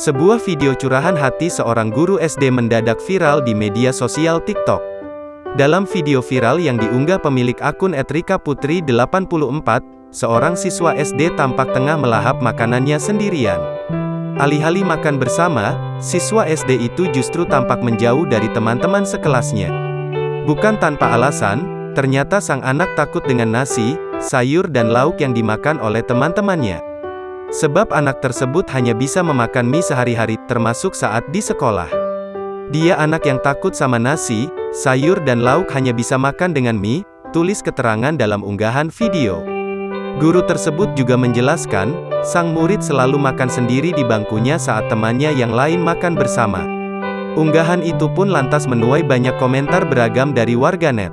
Sebuah video curahan hati seorang guru SD mendadak viral di media sosial TikTok. Dalam video viral yang diunggah pemilik akun @rikaputri84, seorang siswa SD tampak tengah melahap makanannya sendirian. Alih-alih makan bersama, siswa SD itu justru tampak menjauh dari teman-teman sekelasnya. Bukan tanpa alasan, ternyata sang anak takut dengan nasi, sayur dan lauk yang dimakan oleh teman-temannya. Sebab anak tersebut hanya bisa memakan mie sehari-hari, termasuk saat di sekolah. Dia anak yang takut sama nasi, sayur dan lauk hanya bisa makan dengan mie, tulis keterangan dalam unggahan video. Guru tersebut juga menjelaskan, sang murid selalu makan sendiri di bangkunya saat temannya yang lain makan bersama. Unggahan itu pun lantas menuai banyak komentar beragam dari warganet.